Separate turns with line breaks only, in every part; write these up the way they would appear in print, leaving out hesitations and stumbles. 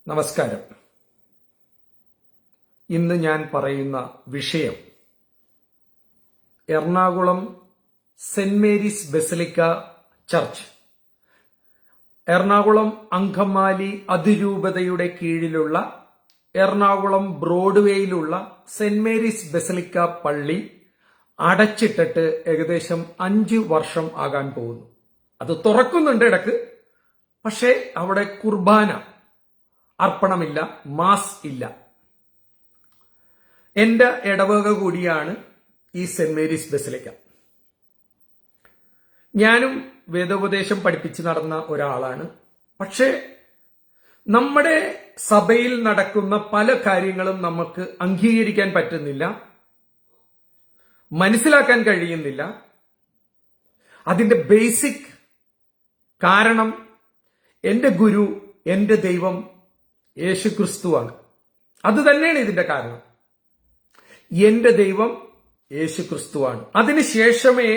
നമസ്കാരം. ഇന്ന് ഞാൻ പറയുന്ന വിഷയം Ernakulam saint Mary's basilica church, Ernakulam Angamaly അതിരൂപതയുടെ കീഴിലുള്ള എറണാകുളം ബ്രോഡ്വേയിലുള്ള സെന്റ് മേരീസ് ബസിലിക്ക പള്ളി അടച്ചിട്ടിട്ട് ഏകദേശം 5 വർഷം ആകാൻ പോകുന്നു. അത് തുറക്കുന്നുണ്ട് ഇടക്ക്, പക്ഷേ അവിടെ കുർബാന അർപ്പണമില്ല, മാസ് ഇല്ല. എന്റെ ഇടവക കൂടിയാണ് ഈ സെന്റ് മേരീസ് ബസിലിക്ക. ഞാനും വേദോപദേശം പഠിപ്പിച്ച് നടന്ന ഒരാളാണ്. പക്ഷേ നമ്മുടെ സഭയിൽ നടക്കുന്ന പല കാര്യങ്ങളും നമുക്ക് അംഗീകരിക്കാൻ പറ്റുന്നില്ല, മനസ്സിലാക്കാൻ കഴിയുന്നില്ല. അതിന്റെ ബേസിക് കാരണം എന്റെ ഗുരു, എന്റെ ദൈവം യേശുക്രിസ്തുവാണ്. അത് തന്നെയാണ് ഇതിന്റെ കാരണം. എന്റെ ദൈവം യേശുക്രിസ്തുവാണ്. അതിനുശേഷമേ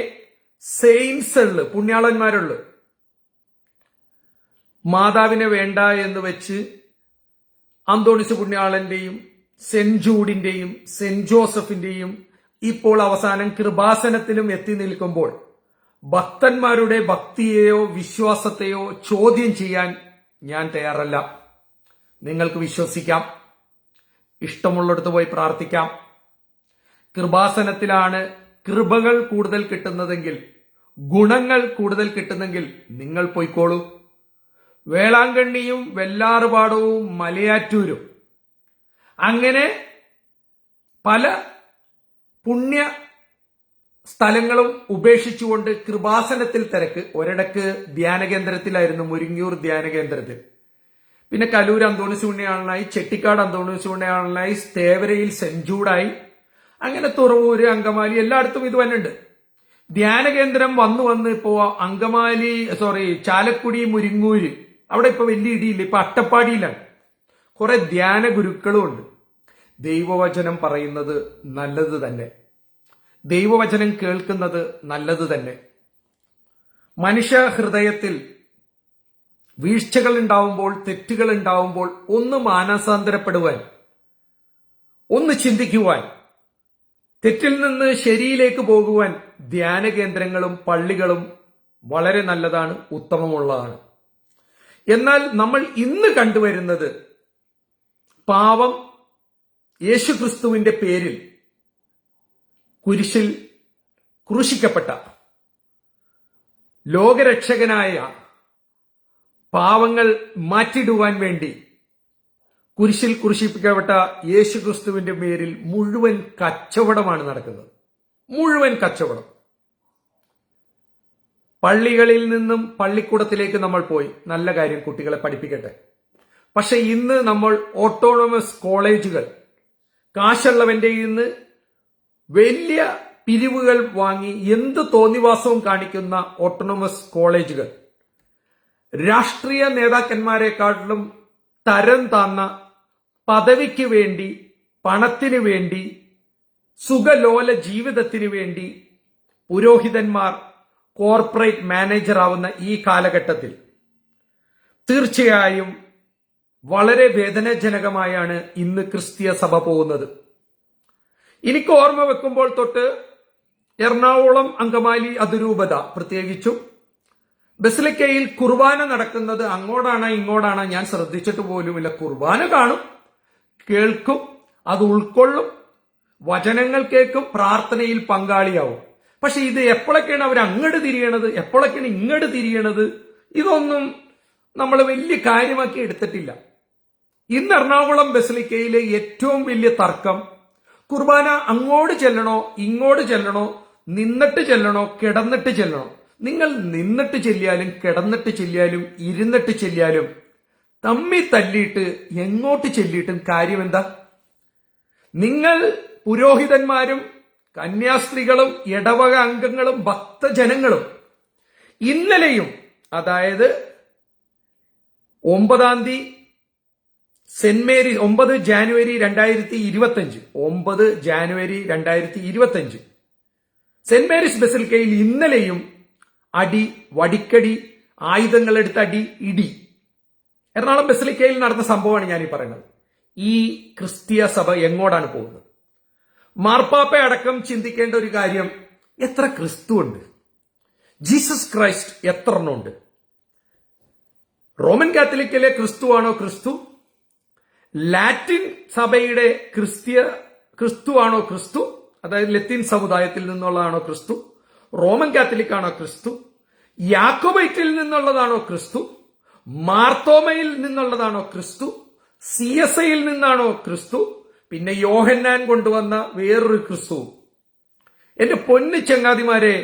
സെയിൻസ് ഉള്ളു, പുണ്യാളന്മാരുള്ളു. മാതാവിനെ വേണ്ട എന്ന് വെച്ച് അന്തോണിസ് പുണ്യാളന്റെയും സെന്റ് ജൂഡിന്റെയും സെന്റ് ജോസഫിന്റെയും ഇപ്പോൾ അവസാനം കൃപാസനത്തിലും എത്തി നിൽക്കുമ്പോൾ ഭക്തന്മാരുടെ ഭക്തിയെയോ വിശ്വാസത്തെയോ ചോദ്യം ചെയ്യാൻ ഞാൻ തയ്യാറല്ല. നിങ്ങൾക്ക് വിശ്വസിക്കാം, ഇഷ്ടമുള്ളിടത്ത് പോയി പ്രാർത്ഥിക്കാം. കൃപാസനത്തിലാണ് കൃപകൾ കൂടുതൽ കിട്ടുന്നതെങ്കിൽ, ഗുണങ്ങൾ കൂടുതൽ കിട്ടുന്നെങ്കിൽ നിങ്ങൾ പോയിക്കോളൂ. വേളാങ്കണ്ണിയും വെള്ളാറുപാടവും മലയാറ്റൂരും അങ്ങനെ പല പുണ്യ സ്ഥലങ്ങളും ഉപേക്ഷിച്ചുകൊണ്ട് കൃപാസനത്തിൽ തിരക്ക്. ഒരിടക്ക് ധ്യാനകേന്ദ്രത്തിലായിരുന്നു, മുരിങ്ങൂർ ധ്യാനകേന്ദ്രത്തിൽ. പിന്നെ കലൂർ അന്തോണിസ് പുണ്യാളനായി, ചെട്ടിക്കാട് അന്തോണിസ് പുണ്യാളനായി, തേവരയിൽ സെന്റ് ജൂഡായി, അങ്ങനെ തുറവൂര്, അങ്കമാലി എല്ലായിടത്തും ഇത് വന്നുണ്ട്. ധ്യാനകേന്ദ്രം വന്ന് ഇപ്പോ അങ്കമാലി ചാലക്കുടി, മുരിങ്ങൂര് അവിടെ ഇപ്പൊ വലിയ ഇടിയില്ല. ഇപ്പൊ അട്ടപ്പാടിയിലാണ്. കുറെ ധ്യാന ഗുരുക്കളും ഉണ്ട്. ദൈവവചനം പറയുന്നത് നല്ലത് തന്നെ, ദൈവവചനം കേൾക്കുന്നത് നല്ലത് തന്നെ. മനുഷ്യ ഹൃദയത്തിൽ വീഴ്ചകൾ ഉണ്ടാവുമ്പോൾ, തെറ്റുകൾ ഉണ്ടാവുമ്പോൾ ഒന്ന് മാനസാന്തരപ്പെടുവാൻ, ഒന്ന് ചിന്തിക്കുവാൻ, തെറ്റിൽ നിന്ന് ശരിയിലേക്ക് പോകുവാൻ ധ്യാനകേന്ദ്രങ്ങളും പള്ളികളും വളരെ നല്ലതാണ്, ഉത്തമമുള്ളതാണ്. എന്നാൽ നമ്മൾ ഇന്ന് കണ്ടുവരുന്നത് പാവം യേശുക്രിസ്തുവിന്റെ പേരിൽ കുരിശിൽ ക്രൂശിക്കപ്പെട്ട ലോകരക്ഷകനായ പാവങ്ങൾ മാറ്റിടുവാൻ വേണ്ടി കുരിശിൽ ക്രൂശിപ്പിക്കപ്പെട്ട യേശുക്രിസ്തുവിന്റെ പേരിൽ മുഴുവൻ കച്ചവടമാണ് നടക്കുന്നത്. മുഴുവൻ കച്ചവടം. പള്ളികളിൽ നിന്നും പള്ളിക്കൂടത്തിലേക്ക് നമ്മൾ പോയി, നല്ല കാര്യം, കുട്ടികളെ പഠിപ്പിക്കട്ടെ. പക്ഷെ ഇന്ന് നമ്മൾ ഓട്ടോണമസ് കോളേജുകൾ, കാശുള്ളവന്റെ നിന്ന് വലിയ പിരിവുകൾ വാങ്ങി എന്ത് തോന്നിവാസവും കാണിക്കുന്ന ഓട്ടോണമസ് കോളേജുകൾ, രാഷ്ട്രീയ നേതാക്കന്മാരെക്കാട്ടിലും തരം താന്ന പദവിക്ക് വേണ്ടി, പണത്തിനു വേണ്ടി, സുഖലോല ജീവിതത്തിനു വേണ്ടി പുരോഹിതന്മാർ കോർപ്പറേറ്റ് മാനേജർ ആവുന്ന ഈ കാലഘട്ടത്തിൽ തീർച്ചയായും വളരെ വേദനാജനകമായാണ് ഇന്ന് ക്രിസ്തീയ സഭ പോകുന്നത്. എനിക്ക് ഓർമ്മ വെക്കുമ്പോൾ തൊട്ട് എറണാകുളം അങ്കമാലി അതിരൂപത പ്രത്യേകിച്ചും ബസിലിക്കയിൽ കുർബാന നടക്കുന്നത് അങ്ങോട്ടാണ് ഇങ്ങോട്ടാണ് ഞാൻ ശ്രദ്ധിച്ചിട്ട് പോലുമില്ല. കുർബാന കാണും, കേൾക്കും, അത് ഉൾക്കൊള്ളും, വചനങ്ങൾ കേൾക്കും, പ്രാർത്ഥനയിൽ പങ്കാളിയാവും. പക്ഷെ ഇത് എപ്പോഴൊക്കെയാണ് അവർ അങ്ങോട്ട് തിരിയണത്, എപ്പോഴൊക്കെയാണ് ഇങ്ങോട്ട് തിരിയണത്, ഇതൊന്നും നമ്മൾ വലിയ കാര്യമാക്കി എടുത്തിട്ടില്ല. ഇന്ന് എറണാകുളം ബസിലിക്കയിലെ ഏറ്റവും വലിയ തർക്കം കുർബാന അങ്ങോട്ട് ചെല്ലണോ ഇങ്ങോട്ട് ചെല്ലണോ, നിന്നിട്ട് ചെല്ലണോ കിടന്നിട്ട് ചെല്ലണോ. നിങ്ങൾ നിന്നിട്ട് ചെല്ലിയാലും കിടന്നിട്ട് ചെല്ലിയാലും ഇരുന്നിട്ട് ചെല്ലിയാലും തമ്മി തല്ലിയിട്ട് എങ്ങോട്ട് ചെല്ലിയിട്ടും കാര്യമെന്താ? നിങ്ങൾ പുരോഹിതന്മാരും കന്യാസ്ത്രീകളും ഇടവക അംഗങ്ങളും ഭക്തജനങ്ങളും ഇന്നലെയും, അതായത് 9 ജാനുവരി 2025 സെന്റ് മേരീസ് ബസിലിക്കയിൽ ഇന്നലെയും അടി, വടിക്കടി, ആയുധങ്ങളെടുത്ത് അടി, ഇടി. എറണാകുളം ബസിലിക്കയിൽ നടന്ന സംഭവമാണ് ഞാൻ ഈ പറയുന്നത്. ഈ ക്രിസ്തീയ സഭ എങ്ങോട്ടാണ് പോകുന്നത്? മാർപ്പാപ്പ അടക്കം ചിന്തിക്കേണ്ട ഒരു കാര്യം, എത്ര ക്രിസ്തു ഉണ്ട്? ജീസസ് ക്രൈസ്റ്റ് എത്ര എണ്ണമുണ്ട്? റോമൻ കാത്തലിക്കിലെ ക്രിസ്തുവാണോ ക്രിസ്തു? ലാറ്റിൻ സഭയുടെ ക്രിസ്തുവാണോ ക്രിസ്തു? അതായത് ലത്തീൻ സമുദായത്തിൽ നിന്നുള്ളതാണോ ക്രിസ്തു? റോമൻ കാത്തലിക് ആണോ ക്രിസ്തു? യാക്കോബൈറ്റിൽ നിന്നുള്ളതാണോ ക്രിസ്തു? മാർത്തോമയിൽ നിന്നുള്ളതാണോ ക്രിസ്തു? CSIയിൽ നിന്നാണോ ക്രിസ്തു? പിന്നെ യോഹന്നാൻ കൊണ്ടുവന്ന വേറൊരു ക്രിസ്തു. എന്റെ പൊന്നു ചങ്ങാതിമാരെ,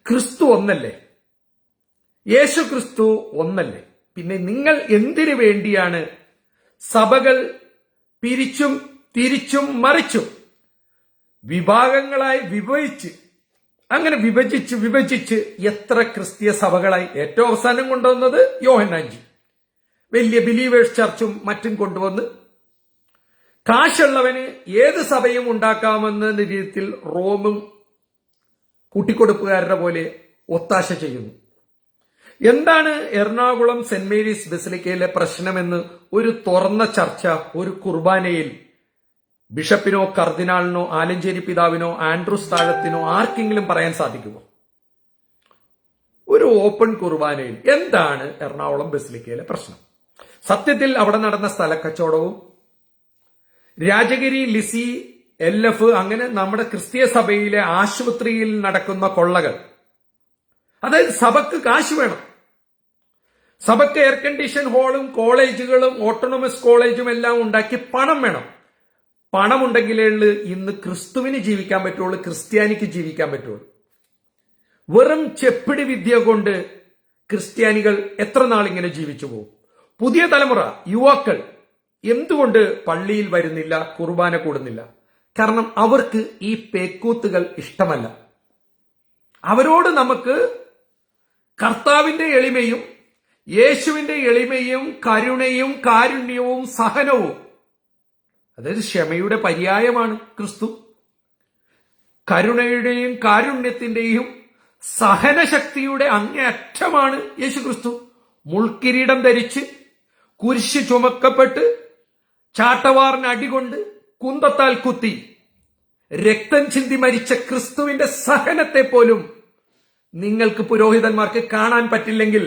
ക്രിസ്തു ഒന്നല്ലേ? യേശു ക്രിസ്തു ഒന്നല്ലേ? പിന്നെ നിങ്ങൾ എന്തിനു വേണ്ടിയാണ് സഭകൾ പിരിച്ചും തിരിച്ചും മറിച്ചും വിഭാഗങ്ങളായി അങ്ങനെ വിഭജിച്ച് എത്ര ക്രിസ്തീയ സഭകളായി? ഏറ്റവും അവസാനം കൊണ്ടുവന്നത് യോഹന്നാൻജി വലിയ ബിലീവേഴ്സ് ചർച്ചും മറ്റും കൊണ്ടുവന്ന് കാശുള്ളവന് ഏത് സഭയും ഉണ്ടാക്കാമെന്ന രീതിയിൽ റോമും കൂട്ടിക്കൊടുപ്പുകാരുടെ പോലെ ഒത്താശ ചെയ്യുന്നു. എന്താണ് എറണാകുളം സെന്റ് മേരീസ് ബസിലിക്കയിലെ പ്രശ്നമെന്ന് ഒരു തുറന്ന ചർച്ച ഒരു കുർബാനയിൽ ബിഷപ്പിനോ കർദിനാളിനോ ആലഞ്ചേരി പിതാവിനോ ആൻഡ്രൂസ് താഴത്തിനോ ആർക്കെങ്കിലും പറയാൻ സാധിക്കുമോ? ഒരു ഓപ്പൺ കുർബാനയിൽ എന്താണ് എറണാകുളം ബസിലിക്കയിലെ പ്രശ്നം? സത്യത്തിൽ അവിടെ നടന്ന സ്ഥലക്കച്ചവടവും രാജഗിരി ലിസി LF അങ്ങനെ നമ്മുടെ ക്രിസ്തീയ സഭയിലെ ആശുപത്രിയിൽ നടക്കുന്ന കൊള്ളകൾ. അതായത് സഭക്ക് കാശ് വേണം. സഭക്ക് എയർ കണ്ടീഷൻ ഹാളും കോളേജുകളും ഓട്ടോണമസ് കോളേജും എല്ലാം ഉണ്ടാക്കി പണം വേണം. പണമുണ്ടെങ്കിലേ ഇന്ന് ക്രിസ്തുവിന് ജീവിക്കാൻ പറ്റുള്ളൂ, ക്രിസ്ത്യാനിക്ക് ജീവിക്കാൻ പറ്റുള്ളൂ. വെറും ചെപ്പിടി വിദ്യ കൊണ്ട് ക്രിസ്ത്യാനികൾ എത്ര നാളിങ്ങനെ ജീവിച്ചു പോകും? പുതിയ തലമുറ യുവാക്കൾ എന്തുകൊണ്ട് പള്ളിയിൽ വരുന്നില്ല, കുർബാന കൂടുന്നില്ല? കാരണം അവർക്ക് ഈ പേക്കൂത്തുകൾ ഇഷ്ടമല്ല. അവരോട് നമുക്ക് കർത്താവിന്റെ എളിമയും യേശുവിന്റെ എളിമയും കരുണയും കാരുണ്യവും സഹനവും, അതായത് ക്ഷമയുടെ പര്യായമാണ് ക്രിസ്തു. കരുണയുടെയും കാരുണ്യത്തിന്റെയും സഹനശക്തിയുടെ അങ്ങേയറ്റമാണ് യേശു ക്രിസ്തു. മുൾക്കിരീടം ധരിച്ച് കുരിശ് ചുമക്കപ്പെട്ട് ചാട്ടവാറിന് അടികൊണ്ട് കുന്തത്താൽ കുത്തി രക്തം ചിന്തി മരിച്ച ക്രിസ്തുവിന്റെ സഹനത്തെ പോലും നിങ്ങൾക്ക് പുരോഹിതന്മാർക്ക് കാണാൻ പറ്റില്ലെങ്കിൽ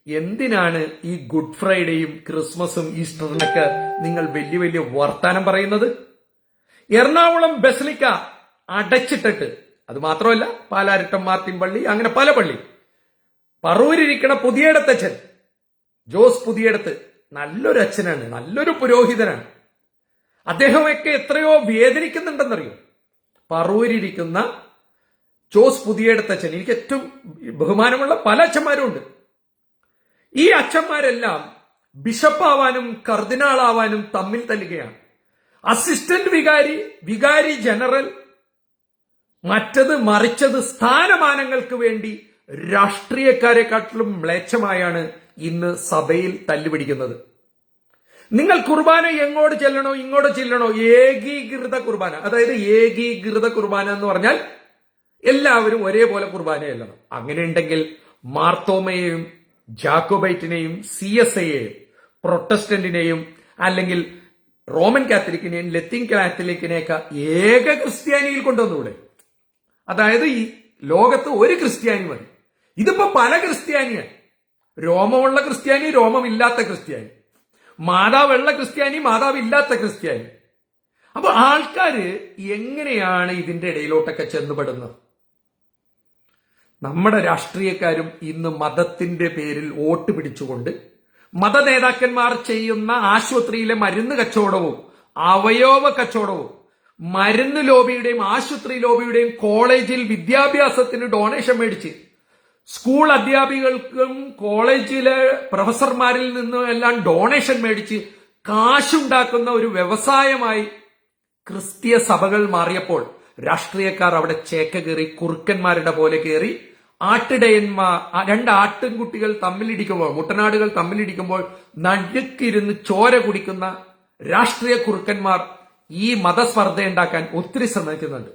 എന്തിനാണ് ഈ ഗുഡ് ഫ്രൈഡേയും ക്രിസ്മസും ഈസ്റ്ററിനൊക്കെ നിങ്ങൾ വലിയ വലിയ വർത്താനം പറയുന്നത്? എറണാകുളം ബസിലിക്ക അടച്ചിട്ടിട്ട്, അത് മാത്രമല്ല പാലാരിട്ടം മാർട്ടിൻ പള്ളി, അങ്ങനെ പല പള്ളി, പറൂരിരിക്കണ പുതിയടത്തച്ഛൻ ജോസ് പുതിയടത്ത് നല്ലൊരു അച്ഛനാണ്, നല്ലൊരു പുരോഹിതനാണ്. അദ്ദേഹമൊക്കെ എത്രയോ വേദനിക്കുന്നുണ്ടെന്നറിയോ? പറൂരിരിക്കുന്ന ജോസ് പുതിയടത്തച്ഛൻ, എനിക്ക് ഏറ്റവും ബഹുമാനമുള്ള പല അച്ഛന്മാരും ഉണ്ട്. ഈ അച്ഛന്മാരെല്ലാം ബിഷപ്പാവാനും കർദിനാളാവാനും തമ്മിൽ തല്ലുകയാണ്. അസിസ്റ്റന്റ് വികാരി, വികാരി ജനറൽ, മറ്റത് മറിച്ചത് സ്ഥാനമാനങ്ങൾക്ക് വേണ്ടി രാഷ്ട്രീയക്കാരെക്കാട്ടിലും മ്ലേച്ഛമായാണ് ഇന്ന് സഭയിൽ തല്ലുപിടിക്കുന്നത്. നിങ്ങൾ കുർബാന എങ്ങോട്ട് ചെല്ലണോ ഇങ്ങോട്ട് ചെല്ലണോ, ഏകീകൃത കുർബാന, അതായത് ഏകീകൃത കുർബാന എന്ന് പറഞ്ഞാൽ എല്ലാവരും ഒരേപോലെ കുർബാന ചെല്ലണം. അങ്ങനെയുണ്ടെങ്കിൽ മാർത്തോമയെയും ജാക്കോബൈറ്റിനെയും CSIയെയും പ്രൊട്ടസ്റ്റന്റിനെയും അല്ലെങ്കിൽ റോമൻ കാത്തലിക്കിനെയും ലത്തീൻ കാത്തലിക്കിനെയൊക്കെ ഏക ക്രിസ്ത്യാനിയിൽ കൊണ്ടുവന്നൂടെ? അതായത് ഈ ലോകത്ത് ഒരു ക്രിസ്ത്യാനി മതി. ഇതിപ്പോ പല ക്രിസ്ത്യാനിയാണ്. രോമമുള്ള ക്രിസ്ത്യാനി, രോമമില്ലാത്ത ക്രിസ്ത്യാനി, മാതാവുള്ള ക്രിസ്ത്യാനി, മാതാവില്ലാത്ത ക്രിസ്ത്യാനി. അപ്പൊ ആൾക്കാര് എങ്ങനെയാണ് ഇതിന്റെ ഇടയിലോട്ടൊക്കെ ചെന്നുപെടുന്നത്? നമ്മുടെ രാഷ്ട്രീയക്കാരും ഇന്ന് മതത്തിന്റെ പേരിൽ വോട്ട് പിടിച്ചുകൊണ്ട് മത നേതാക്കന്മാർ ചെയ്യുന്ന ആശുപത്രിയിലെ മരുന്ന് കച്ചവടവും അവയവ കച്ചവടവും മരുന്ന് ലോബിയുടെയും ആശുപത്രി ലോബിയുടെയും കോളേജിൽ വിദ്യാഭ്യാസത്തിന് ഡൊണേഷൻ മേടിച്ച് സ്കൂൾ അധ്യാപികൾക്കും കോളേജിലെ പ്രൊഫസർമാരിൽ നിന്നും എല്ലാം ഡൊണേഷൻ മേടിച്ച് കാശുണ്ടാക്കുന്ന ഒരു വ്യവസായമായി ക്രിസ്തീയ സഭകൾ മാറിയപ്പോൾ രാഷ്ട്രീയക്കാർ അവിടെ ചേക്ക കയറി കുറുക്കന്മാരുടെ പോലെ കയറി ആട്ടിടയന്മാർ, രണ്ട് ആട്ടിൻകുട്ടികൾ തമ്മിലിടിക്കുമ്പോൾ, മുട്ടനാടുകൾ തമ്മിലിടിക്കുമ്പോൾ നടുക്കിരുന്ന് ചോര കുടിക്കുന്ന രാഷ്ട്രീയ കുറുക്കന്മാർ ഈ മതസ്പർദ്ധ ഉണ്ടാക്കാൻ ഒത്തിരി ശ്രമിക്കുന്നുണ്ട്.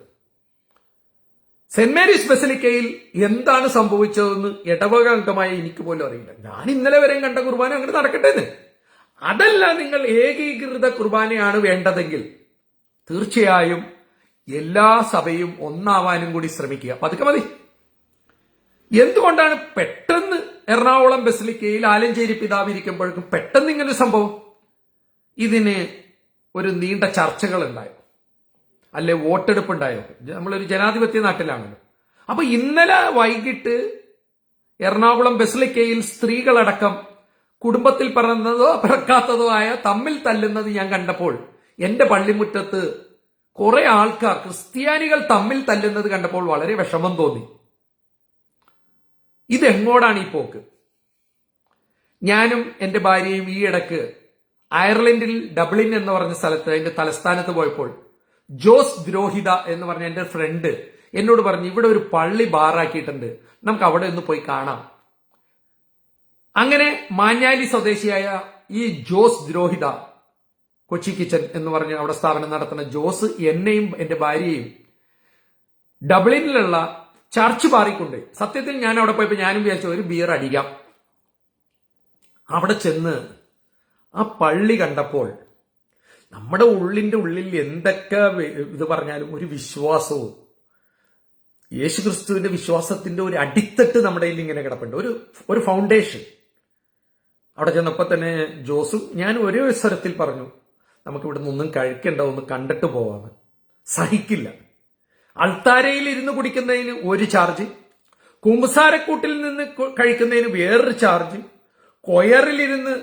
സെന്റ് മേരീസ് ബസിലിക്കയിൽ എന്താണ് സംഭവിച്ചതെന്ന് ഇടവക അംഗമായ എനിക്ക് പോലും അറിയില്ല. ഞാൻ ഇന്നലെ വരെ കണ്ട കുർബാന അങ്ങനെ നടക്കട്ടെ എന്ന്. അതല്ല, നിങ്ങൾ ഏകീകൃത കുർബാനയാണ് വേണ്ടതെങ്കിൽ തീർച്ചയായും എല്ലാ സഭയും ഒന്നാവാനും കൂടി ശ്രമിക്കുക. പതുക്കെ മതി. എന്തുകൊണ്ടാണ് പെട്ടെന്ന് എറണാകുളം ബസിലിക്കയിൽ ആലഞ്ചേരി പിതാവ് ഇരിക്കുമ്പോഴേക്കും പെട്ടെന്ന് ഇങ്ങനെ സംഭവം? ഇതിന് ഒരു നീണ്ട ചർച്ചകൾ ഉണ്ടായോ, അല്ലെ വോട്ടെടുപ്പ് ഉണ്ടായോ? നമ്മളൊരു ജനാധിപത്യ നാട്ടിലാണല്ലോ. അപ്പൊ ഇന്നലെ വൈകിട്ട് എറണാകുളം ബസിലിക്കയിൽ സ്ത്രീകളടക്കം കുടുംബത്തിൽ പിറന്നതോ പിറക്കാത്തതോ ആയ തമ്മിൽ തല്ലുന്നത് ഞാൻ കണ്ടപ്പോൾ എന്റെ പള്ളിമുറ്റത്ത് കുറെ ആൾക്കാർ, ക്രിസ്ത്യാനികൾ തമ്മിൽ തല്ലുന്നത് കണ്ടപ്പോൾ വളരെ വിഷമം തോന്നി. ഇതെങ്ങോടാണ് ഈ പോക്ക്? ഞാനും എന്റെ ഭാര്യയും ഈ ഇടക്ക് അയർലൻഡിൽ ഡബ്ലിൻ എന്ന് പറഞ്ഞ സ്ഥലത്ത്, അതിന്റെ തലസ്ഥാനത്ത് പോയപ്പോൾ ജോസ് ദ്രോഹിത എന്ന് പറഞ്ഞ എന്റെ ഫ്രണ്ട് എന്നോട് പറഞ്ഞു, ഇവിടെ ഒരു പള്ളി ബാറാക്കിയിട്ടുണ്ട്, നമുക്ക് അവിടെ ഒന്ന് പോയി കാണാം. അങ്ങനെ മാഞ്ഞാലി സ്വദേശിയായ ഈ ജോസ് ദ്രോഹിത, കൊച്ചി കിച്ചൻ എന്ന് പറഞ്ഞ് അവിടെ സ്ഥാപനം നടത്തുന്ന ജോസ് എന്നെയും എന്റെ ഭാര്യയെയും ഡബ്ലിനിലുള്ള ചർച്ച് ബാറിക്കൊണ്ട്, സത്യത്തിൽ ഞാൻ അവിടെ പോയപ്പോൾ ഞാനും വിചാരിച്ചു ഒരു ബിയർ അടിക്കാം. അവിടെ ചെന്ന് ആ പള്ളി കണ്ടപ്പോൾ നമ്മുടെ ഉള്ളിൽ എന്തൊക്കെ ഇത് പറഞ്ഞാലും ഒരു വിശ്വാസവും, യേശുക്രിസ്തുവിന്റെ വിശ്വാസത്തിന്റെ ഒരു അടിത്തട്ട് നമ്മുടെ കയ്യിൽ ഇങ്ങനെ കിടപ്പുണ്ട്, ഒരു ഫൗണ്ടേഷൻ. അവിടെ ചെന്നപ്പോ തന്നെ ജോസും ഞാൻ ഒരേ സ്വരത്തിൽ പറഞ്ഞു, നമുക്ക് ഇവിടെ നിന്നൊന്നും കഴിക്കണ്ട, ഒന്ന് കണ്ടിട്ട് പോവാന്ന്. സഹിക്കില്ല. അൾത്താരയിൽ ഇരുന്ന് കുടിക്കുന്നതിന് ഒരു ചാർജ്, കുമ്പസാരക്കൂട്ടിൽ നിന്ന് കഴിക്കുന്നതിന് വേറൊരു ചാർജ്, കൊയറിലിരുന്ന്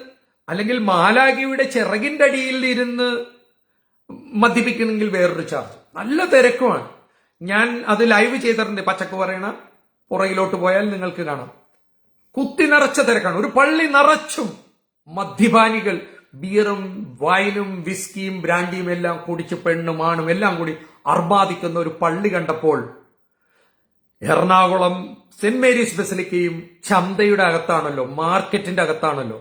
അല്ലെങ്കിൽ മാലാഖിയുടെ ചിറകിന്റെ അടിയിൽ ഇരുന്ന് മദ്യപിക്കണമെങ്കിൽ വേറൊരു ചാർജ്. നല്ല തിരക്കുമാണ്. ഞാൻ അത് ലൈവ് ചെയ്തിട്ടുണ്ട്. പച്ചക്ക് പറയണ പുറകിലോട്ട് പോയാൽ നിങ്ങൾക്ക് കാണാം. കുത്തി നിറച്ച തിരക്കാണ്. ഒരു പള്ളി നിറച്ചും മദ്യപാനികൾ ബിയറും വൈനും വിസ്കിയും ബ്രാൻഡിയും എല്ലാം കുടിച്ച് പെണ്ണും ആണും എല്ലാം കൂടി അർമാദിക്കുന്ന ഒരു പള്ളി കണ്ടപ്പോൾ, എറണാകുളം സെന്റ് മേരീസ് ബസിലിക്കയും ചന്തയുടെ അകത്താണല്ലോ, മാർക്കറ്റിന്റെ അകത്താണല്ലോ.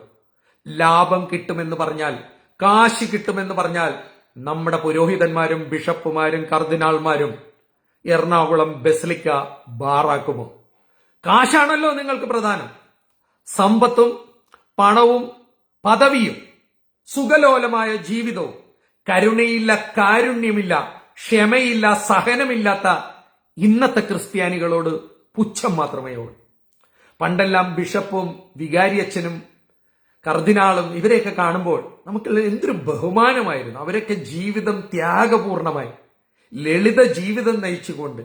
ലാഭം കിട്ടുമെന്ന് പറഞ്ഞാൽ, കാശ് കിട്ടുമെന്ന് പറഞ്ഞാൽ നമ്മുടെ പുരോഹിതന്മാരും ബിഷപ്പുമാരും കർദിനാൾമാരും എറണാകുളം ബസിലിക്ക ബാറാക്കുമോ? കാശാണല്ലോ നിങ്ങൾക്ക് പ്രധാനം. സമ്പത്തും പണവും പദവിയും സുഖലോലമായ ജീവിതവും കരുണയില്ല, കാരുണ്യമില്ല, ക്ഷമയില്ല, സഹനമില്ലാത്ത ഇന്നത്തെ ക്രിസ്ത്യാനികളോട് പുച്ഛം മാത്രമേ ഉള്ളൂ. പണ്ടെല്ലാം ബിഷപ്പും വികാരിയച്ഛനും കർദിനാളും ഇവരെയൊക്കെ കാണുമ്പോൾ നമുക്ക് എന്തൊരു ബഹുമാനമായിരുന്നു. അവരൊക്കെ ജീവിതം ത്യാഗപൂർണമായി ലളിത ജീവിതം നയിച്ചുകൊണ്ട്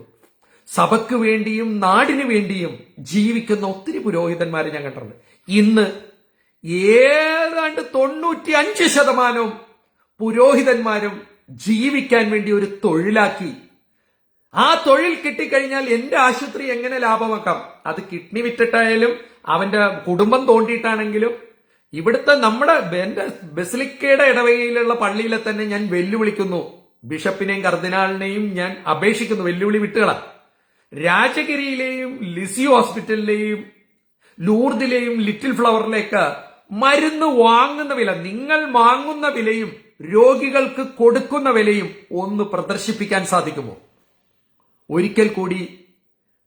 സഭയ്ക്ക് വേണ്ടിയും നാടിനു വേണ്ടിയും ജീവിക്കുന്ന ഒത്തിരി പുരോഹിതന്മാരെ ഞാൻ കണ്ടിട്ടുണ്ട്. ഇന്ന് ഏതാണ്ട് 95% പുരോഹിതന്മാരും ജീവിക്കാൻ വേണ്ടി ഒരു തൊഴിലാക്കി. ആ തൊഴിൽ കിട്ടിക്കഴിഞ്ഞാൽ എന്റെ ആശുപത്രി എങ്ങനെ ലാഭമാക്കാം? അത് കിഡ്നി വിറ്റിട്ടായാലും അവന്റെ കുടുംബം തോണ്ടിയിട്ടാണെങ്കിലും ഇവിടുത്തെ എന്റെ ബസിലിക്കയുടെ ഇടവകയിലുള്ള പള്ളിയിലെ തന്നെ ഞാൻ വെല്ലുവിളിക്കുന്നു. ബിഷപ്പിനെയും കർദിനാളിനെയും ഞാൻ അപേക്ഷിക്കുന്നു, വെല്ലുവിളി വിട്ടുകളാ. രാജഗിരിയിലെയും ലിസി ഹോസ്പിറ്റലിലെയും ലൂർദിലെയും ലിറ്റിൽ ഫ്ലവറിലേക്ക് മരുന്ന് വാങ്ങുന്ന വില, നിങ്ങൾ വാങ്ങുന്ന വിലയും രോഗികൾക്ക് കൊടുക്കുന്ന വിലയും ഒന്ന് പ്രദർശിപ്പിക്കാൻ സാധിക്കുമോ? ഒരിക്കൽ കൂടി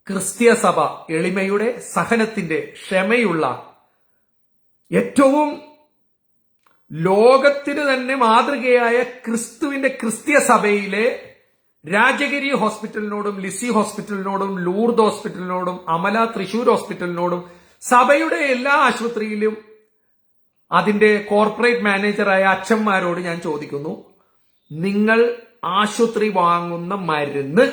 ക്രിസ്തീയ സഭ എളിമയുടെ, സഹനത്തിന്റെ, ക്ഷമയുള്ള, ഏറ്റവും ലോകത്തിന് തന്നെ മാതൃകയായ ക്രിസ്തുവിന്റെ ക്രിസ്തീയ സഭയിലെ രാജഗിരി ഹോസ്പിറ്റലിനോടും ലിസി ഹോസ്പിറ്റലിനോടും ലൂർദ് ഹോസ്പിറ്റലിനോടും അമല തൃശൂർ ഹോസ്പിറ്റലിനോടും സഭയുടെ എല്ലാ ആശുപത്രിയിലും അതിന്റെ കോർപ്പറേറ്റ് മാനേജറായ അച്ഛന്മാരോട് ഞാൻ ചോദിക്കുന്നു, നിങ്ങൾ ആശുപത്രി വാങ്ങുന്ന മരുന്ന്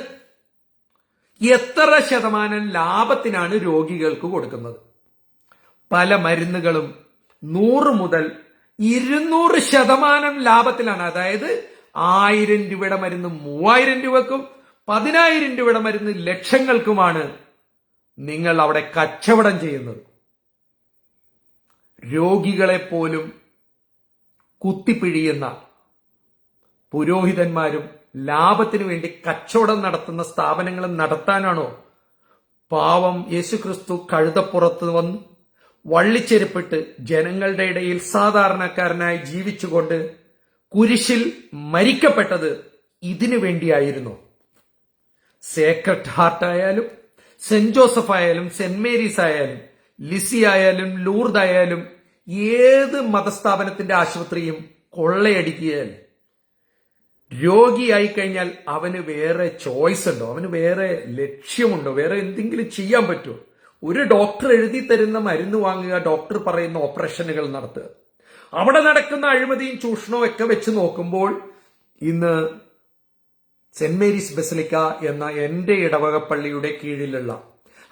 എത്ര ശതമാനം ലാഭത്തിനാണ് രോഗികൾക്ക് കൊടുക്കുന്നത്? പല മരുന്നുകളും 100 മുതൽ 200% ലാഭത്തിലാണ്. അതായത് 1000 രൂപയുടെ മരുന്ന് 3000 രൂപക്കും 10,000 രൂപയുടെ മരുന്ന് ലക്ഷങ്ങൾക്കുമാണ് നിങ്ങൾ അവിടെ കച്ചവടം ചെയ്യുന്നത്. രോഗികളെ പോലും കുത്തിപ്പിഴിയുന്ന പുരോഹിതന്മാരും ലാഭത്തിനു വേണ്ടി കച്ചവടം നടത്തുന്ന സ്ഥാപനങ്ങളും നടത്താനാണോ പാവം യേശുക്രിസ്തു കഴുതപ്പുറത്ത് വന്ന് വള്ളിച്ചെരുപ്പിട്ട് ജനങ്ങളുടെ ഇടയിൽ സാധാരണക്കാരനായി ജീവിച്ചുകൊണ്ട് കുരിശിൽ മരിക്കപ്പെട്ടത് ഇതിനു വേണ്ടിയായിരുന്നു? സേക്രഡ് ഹാർട്ട് ആയാലും സെന്റ് ജോസഫ് ആയാലും സെന്റ് മേരീസ് ആയാലും ലിസി ആയാലും ലൂർദ് ആയാലും ഏത് മതസ്ഥാപനത്തിന്റെ ആശുപത്രിയും കൊള്ളയടിക്കുകയല്ലേ. രോഗിയായി കഴിഞ്ഞാൽ അവന് വേറെ ചോയ്സ് ഉണ്ടോ? അവന് വേറെ ലക്ഷ്യമുണ്ടോ? വേറെ എന്തെങ്കിലും ചെയ്യാൻ പറ്റുമോ? ഒരു ഡോക്ടർ എഴുതി തരുന്ന മരുന്ന് വാങ്ങുക, ഡോക്ടർ പറയുന്ന ഓപ്പറേഷനുകൾ നടത്തുക. അവിടെ നടക്കുന്ന അഴിമതിയും ചൂഷണവും ഒക്കെ വെച്ച് നോക്കുമ്പോൾ ഇന്ന് സെന്റ് മേരീസ് ബസിലിക്ക എന്ന എന്റെ ഇടവക പള്ളിയുടെ കീഴിലുള്ള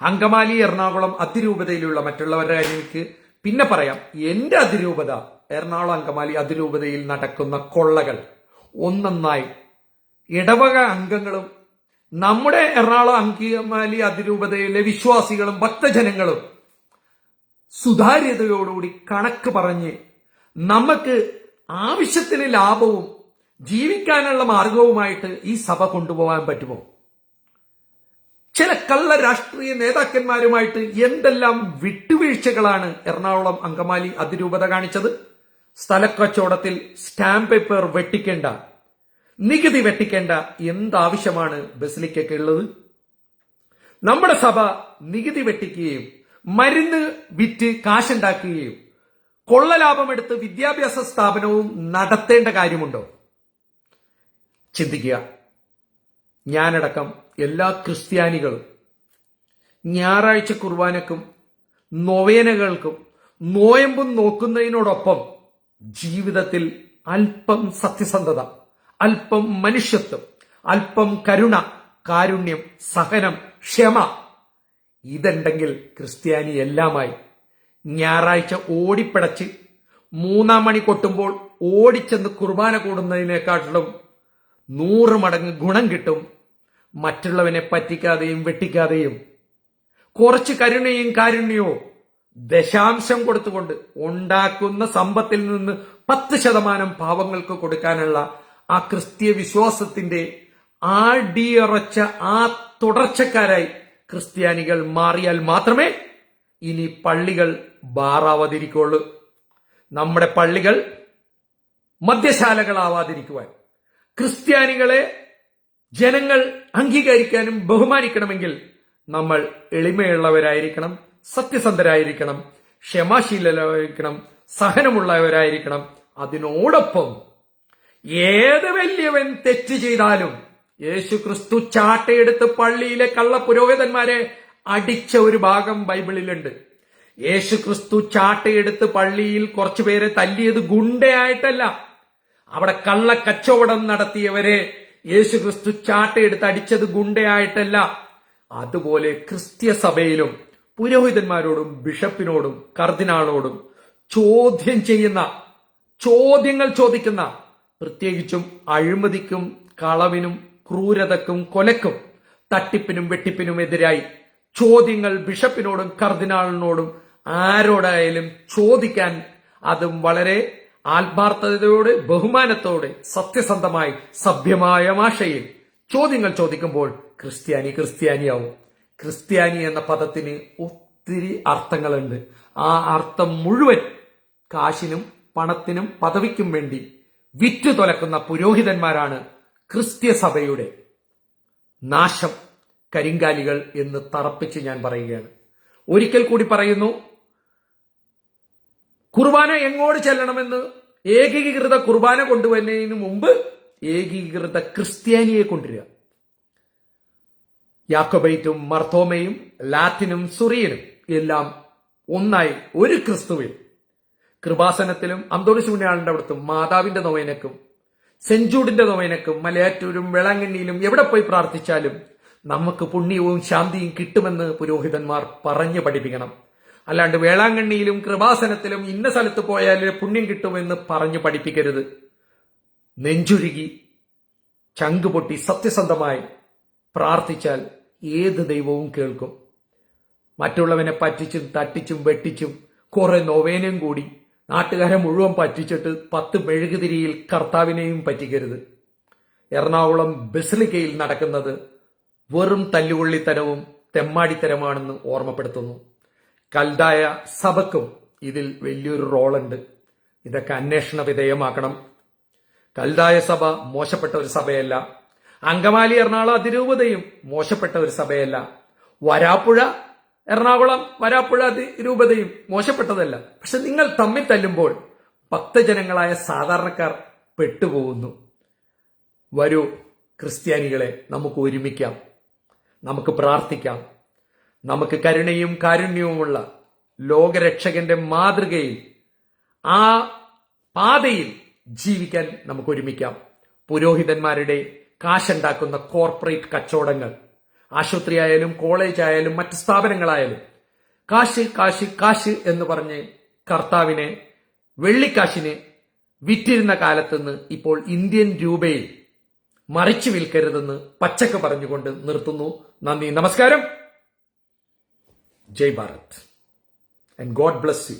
അങ്കമാലി എറണാകുളം അതിരൂപതയിലുള്ള മറ്റുള്ളവരുടെ കാര്യം എനിക്ക് പിന്നെ പറയാം. എന്റെ അതിരൂപത എറണാകുളം അങ്കമാലി അതിരൂപതയിൽ നടക്കുന്ന കൊള്ളകൾ ഒന്നൊന്നായി ഇടവക അംഗങ്ങളും നമ്മുടെ എറണാകുളം അങ്കമാലി അതിരൂപതയിലെ വിശ്വാസികളും ഭക്തജനങ്ങളും സുതാര്യതയോടുകൂടി കണക്ക് പറഞ്ഞ് നമുക്ക് ആവശ്യത്തിന് ലാഭവും ജീവിക്കാനുള്ള മാർഗവുമായിട്ട് ഈ സഭ കൊണ്ടുപോകാൻ പറ്റുമോ? ചില കള്ള രാഷ്ട്രീയ നേതാക്കന്മാരുമായിട്ട് എന്തെല്ലാം വിട്ടുവീഴ്ചകളാണ് എറണാകുളം അങ്കമാലി അതിരൂപത കാണിച്ചത്. സ്ഥലക്കച്ചവടത്തിൽ സ്റ്റാമ്പ് പേപ്പർ വെട്ടിക്കേണ്ട, നികുതി വെട്ടിക്കേണ്ട എന്താവശ്യമാണ് ബസിലിക്കയ്ക്ക് ഉള്ളത്? നമ്മുടെ സഭ നികുതി വെട്ടിക്കുകയും മരുന്ന് വിറ്റ് കാശുണ്ടാക്കുകയും കൊള്ളലാഭമെടുത്ത് വിദ്യാഭ്യാസ സ്ഥാപനവും നടത്തേണ്ട കാര്യമുണ്ടോ? ചിന്തിക്കുക. ഞാനടക്കം എല്ലാ ക്രിസ്ത്യാനികളും ഞായറാഴ്ച കുർബാനക്കും നൊവേനകൾക്കും നോയമ്പും നോക്കുന്നതിനോടൊപ്പം ജീവിതത്തിൽ അല്പം സത്യസന്ധത, അല്പം മനുഷ്യത്വം, അല്പം കരുണ, കാരുണ്യം, സഹനം, ക്ഷമ ഇതുണ്ടെങ്കിൽ ക്രിസ്ത്യാനി എല്ലാമായി. ഞായറാഴ്ച ഓടിപ്പിടച്ച് 3 മണി കൊട്ടുമ്പോൾ ഓടിച്ചെന്ന് കുർബാന കൂടുന്നതിനെക്കാട്ടിലും 100 മടങ്ങ് ഗുണം കിട്ടും മറ്റുള്ളവനെ പറ്റിക്കാതെയും വെട്ടിക്കാതെയും കുറച്ച് കരുണയും കാരുണ്യവും ദശാംശം കൊടുത്തുകൊണ്ട് ഉണ്ടാക്കുന്ന സമ്പത്തിൽ നിന്ന് 10% പാവങ്ങൾക്ക് കൊടുക്കാനുള്ള ആ ക്രിസ്തീയ വിശ്വാസത്തിന്റെ ആടിയറച്ച ആ തുടർച്ചക്കാരായി ക്രിസ്ത്യാനികൾ മാറിയാൽ മാത്രമേ ഇനി പള്ളികൾ ബാറാവാതിരിക്കുള്ളൂ. നമ്മുടെ പള്ളികൾ മദ്യശാലകളാവാതിരിക്കുവാൻ ക്രിസ്ത്യാനികളെ ജനങ്ങൾ അംഗീകരിക്കാനും ബഹുമാനിക്കണമെങ്കിൽ നമ്മൾ എളിമയുള്ളവരായിരിക്കണം, സത്യസന്ധരായിരിക്കണം, ക്ഷമാശീലരായിരിക്കണം, സഹനമുള്ളവരായിരിക്കണം. അതിനോടൊപ്പം ഏത് വലിയവൻ തെറ്റ് ചെയ്താലും യേശു ക്രിസ്തു ചാട്ടയെടുത്ത് പള്ളിയിലെ കള്ള പുരോഹിതന്മാരെ അടിച്ച ഒരു ഭാഗം ബൈബിളിലുണ്ട്. യേശു ക്രിസ്തു ചാട്ടയെടുത്ത് പള്ളിയിൽ കുറച്ചുപേരെ തല്ലിയത് ഗുണ്ടയായിട്ടല്ല, അവിടെ കള്ള കച്ചവടം നടത്തിയവരെ യേശു ക്രിസ്തു ചാട്ടയെടുത്ത് അടിച്ചത് ഗുണ്ടയായിട്ടല്ല. അതുപോലെ ക്രിസ്ത്യ സഭയിലും പുരോഹിതന്മാരോടും ബിഷപ്പിനോടും കർദിനാളോടും ചോദ്യങ്ങൾ ചോദിക്കുന്ന, പ്രത്യേകിച്ചും അഴിമതിക്കും കളവിനും ക്രൂരതക്കും കൊലക്കും തട്ടിപ്പിനും വെട്ടിപ്പിനും എതിരായി ചോദ്യങ്ങൾ ബിഷപ്പിനോടും കർദിനാളിനോടും ആരോടായാലും ചോദിക്കാൻ, അതും വളരെ ആത്മാർത്ഥതയോടെ ബഹുമാനത്തോടെ സത്യസന്ധമായി സഭ്യമായ ഭാഷയിൽ ചോദ്യങ്ങൾ ചോദിക്കുമ്പോൾ ക്രിസ്ത്യാനിയാവും. ക്രിസ്ത്യാനി എന്ന പദത്തിന് ഒത്തിരി അർത്ഥങ്ങളുണ്ട്. ആ അർത്ഥം മുഴുവൻ കാശിനും പണത്തിനും പദവിക്കും വേണ്ടി വിറ്റു തുലക്കുന്ന പുരോഹിതന്മാരാണ് ക്രിസ്ത്യ സഭയുടെ നാശം, കരിങ്കാലികൾ എന്ന് തറപ്പിച്ച് ഞാൻ പറയുകയാണ്. ഒരിക്കൽ കൂടി പറയുന്നു, കുർബാന എങ്ങോട്ട് ചെല്ലണമെന്ന് ഏകീകൃത കുർബാന കൊണ്ടുവരുന്നതിന് മുമ്പ് ഏകീകൃത ക്രിസ്ത്യാനിയെ കൊണ്ടുവരിക. യാക്കോബൈറ്റും മർത്തോമയും ലാറ്റിനും സുറിയനും എല്ലാം ഒന്നായി ഒരു ക്രിസ്തുവിൽ കൃപാസനത്തിലും അന്തോണിസ് പുണ്യാളന്റെ അവിടത്തും മാതാവിന്റെ നൊവേനക്കും സെന്റ് ജൂഡിന്റെ നൊവേനക്കും മലയാറ്റൂരും വേളാങ്കണ്ണിയിലും എവിടെ പോയി പ്രാർത്ഥിച്ചാലും നമുക്ക് പുണ്യവും ശാന്തിയും കിട്ടുമെന്ന് പുരോഹിതന്മാർ പറഞ്ഞു പഠിപ്പിക്കണം. അല്ലാണ്ട് വേളാങ്കണ്ണിയിലും കൃപാസനത്തിലും ഇന്ന സ്ഥലത്ത് പോയാൽ പുണ്യം കിട്ടുമെന്ന് പറഞ്ഞു പഠിപ്പിക്കരുത്. നെഞ്ചുരുകി ചങ്കുപൊട്ടി സത്യസന്ധമായി പ്രാർത്ഥിച്ചാൽ ഏത് ദൈവവും കേൾക്കും. മറ്റുള്ളവനെ പറ്റിച്ചും തട്ടിച്ചും വെട്ടിച്ചും കുറെ നൊവേനയും കൂടി നാട്ടുകാരെ മുഴുവൻ പറ്റിച്ചിട്ട് 10 മെഴുകുതിരിയിൽ കർത്താവിനെയും പറ്റിക്കരുത്. എറണാകുളം ബസിലിക്കയിൽ നടക്കുന്നത് വെറും തല്ലുകൊള്ളിത്തരവും തെമ്മാടിത്തരമാണെന്ന് ഓർമ്മപ്പെടുത്തുന്നു. കൽദായ സഭയ്ക്കും ഇതിൽ വലിയൊരു റോളുണ്ട്. ഇതൊക്കെ അന്വേഷണ വിധേയമാക്കണം. കൽദായ സഭ മോശപ്പെട്ട ഒരു സഭയല്ല. അങ്കമാലി എറണാകുളം അതിരൂപതയും മോശപ്പെട്ട ഒരു സഭയല്ല. വരാപ്പുഴ എറണാകുളം വരാപ്പുഴ അതിരൂപതയും മോശപ്പെട്ടതല്ല. പക്ഷെ നിങ്ങൾ തമ്മിൽ തല്ലുമ്പോൾ ഭക്തജനങ്ങളായ സാധാരണക്കാർ പെട്ടുപോകുന്നു. വരൂ ക്രിസ്ത്യാനികളെ, നമുക്ക് ഒരുമിക്കാം, നമുക്ക് പ്രാർത്ഥിക്കാം, നമുക്ക് കരുണയും കാരുണ്യവുമുള്ള ലോകരക്ഷകന്റെ മാതൃകയിൽ ആ പാതയിൽ ജീവിക്കാൻ നമുക്ക് ഒരുമിക്കാം. പുരോഹിതന്മാരുടെ കാശുണ്ടാക്കുന്ന കോർപ്പറേറ്റ് കച്ചവടങ്ങൾ, ആശുപത്രി ആയാലും കോളേജ് ആയാലും മറ്റ് സ്ഥാപനങ്ങളായാലും കാശ് കാശ് കാശ് എന്ന് പറഞ്ഞ് കർത്താവിനെ വെള്ളിക്കാശിന് വിറ്റിരുന്ന കാലത്തുനിന്ന് ഇപ്പോൾ ഇന്ത്യൻ രൂപയിൽ മറിച്ചു വിൽക്കരുതെന്ന് പച്ചക്ക് പറഞ്ഞുകൊണ്ട് നിർത്തുന്നു. നന്ദി, നമസ്കാരം. ജയ് Bharat and God bless U.